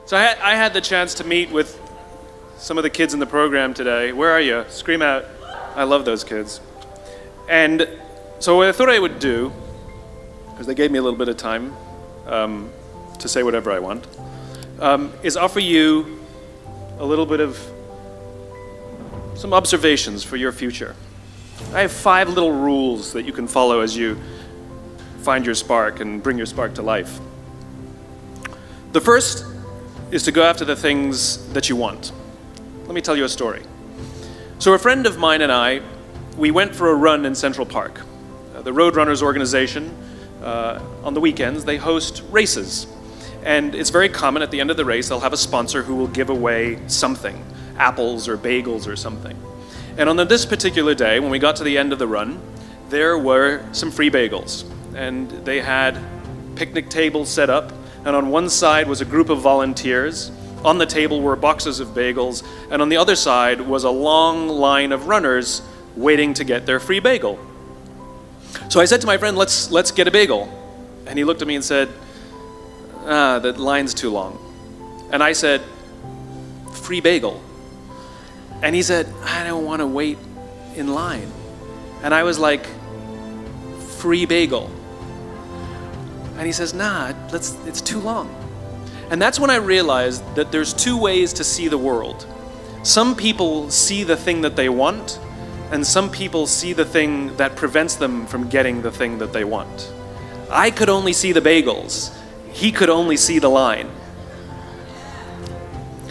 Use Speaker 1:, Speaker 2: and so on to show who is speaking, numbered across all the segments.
Speaker 1: So I had the chance to meet with some of the kids in the program today. Where are you? Scream out. I love those kids. And so what I thought I would do, because they gave me a little bit of time to say whatever I want, is offer you a little bit of some observations for your future. I have 5 little rules that you can follow as you find your spark and bring your spark to life. The first is to go after the things that you want. Let me tell you a story. So a friend of mine and I, we went for a run in Central Park. The Roadrunners organization, on the weekends, they host races. And it's very common at the end of the race, they'll have a sponsor who will give away something, apples or bagels or something. And on this particular day, when we got to the end of the run, there were some free bagels. And they had picnic tables set up, and on one side was a group of volunteers. On the table were boxes of bagels, and on the other side was a long line of runners waiting to get their free bagel. So I said to my friend, let's get a bagel. And he looked at me and said, the line's too long. And I said, free bagel. And he said, I don't want to wait in line. And I was like, free bagel. And he says, nah, it's too long. And that's when I realized that there's 2 ways to see the world. Some people see the thing that they want, and some people see the thing that prevents them from getting the thing that they want. I could only see the bagels. He could only see the line.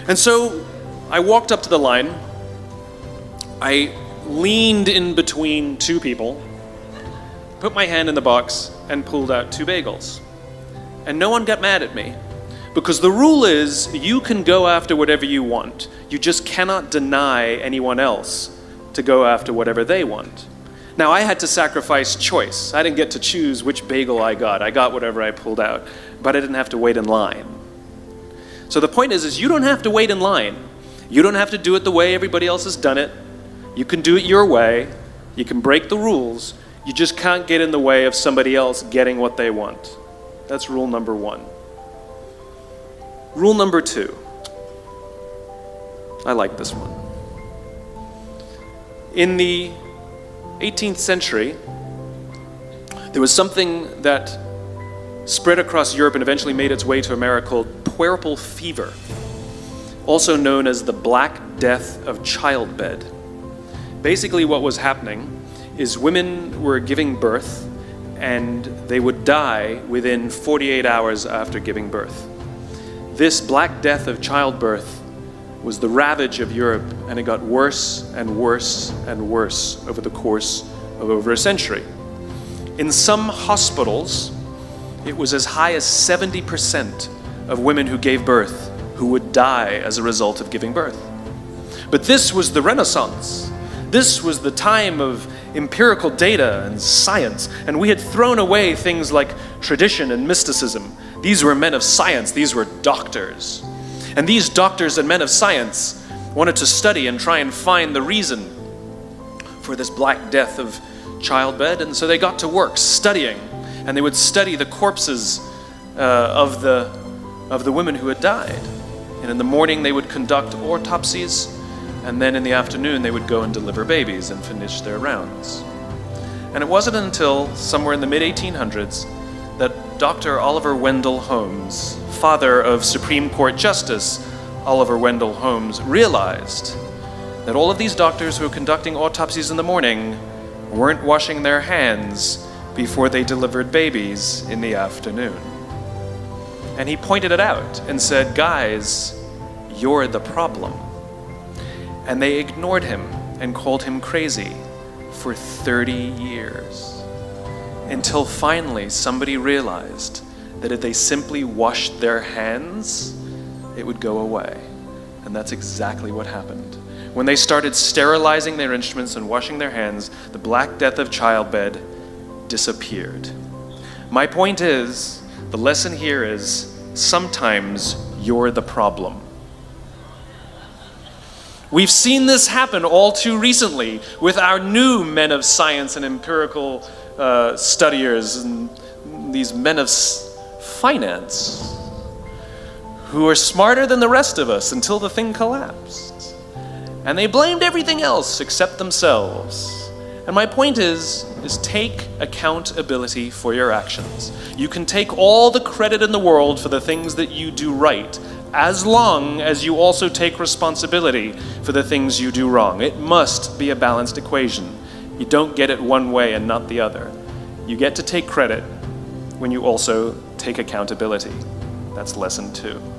Speaker 1: And so I walked up to the line. I leaned in between 2 people, put my hand in the box, and pulled out 2 bagels. And no one got mad at me, because the rule is you can go after whatever you want. You just cannot deny anyone else to go after whatever they want. Now, I had to sacrifice choice. I didn't get to choose which bagel I got. I got whatever I pulled out, but I didn't have to wait in line. So the point is you don't have to wait in line. You don't have to do it the way everybody else has done it. You can do it your way. You can break the rules. You just can't get in the way of somebody else getting what they want. That's rule number 1. Rule number 2. I like this one. In the 18th century, there was something that spread across Europe and eventually made its way to America called puerperal fever, also known as the Black Death of childbed. Basically what was happening is women were giving birth and they would die within 48 hours after giving birth. This Black Death of childbirth was the ravage of Europe, and it got worse and worse and worse over the course of over a century. In some hospitals, it was as high as 70% of women who gave birth who would die as a result of giving birth. But this was the Renaissance. This was the time of empirical data and science, and we had thrown away things like tradition and mysticism. These were men of science. These were doctors. And these doctors and men of science wanted to study and try and find the reason for this Black Death of childbed, and so they got to work studying, and they would study the corpses of the women who had died. And in the morning they would conduct autopsies, and then in the afternoon they would go and deliver babies and finish their rounds. And it wasn't until somewhere in the mid-1800s that Dr. Oliver Wendell Holmes, father of Supreme Court Justice Oliver Wendell Holmes, realized that all of these doctors who were conducting autopsies in the morning weren't washing their hands before they delivered babies in the afternoon. And he pointed it out and said, guys, you're the problem. And they ignored him and called him crazy for 30 years. Until finally somebody realized that if they simply washed their hands, it would go away. And that's exactly what happened. When they started sterilizing their instruments and washing their hands, the Black Death of childbed disappeared. My point is, the lesson here is, sometimes you're the problem. We've seen this happen all too recently with our new men of science and empirical studiers and these men of finance who were smarter than the rest of us until the thing collapsed. And they blamed everything else except themselves. And my point is take accountability for your actions. You can take all the credit in the world for the things that you do right, as long as you also take responsibility for the things you do wrong. It must be a balanced equation. You don't get it one way and not the other. You get to take credit when you also take accountability. That's lesson 2.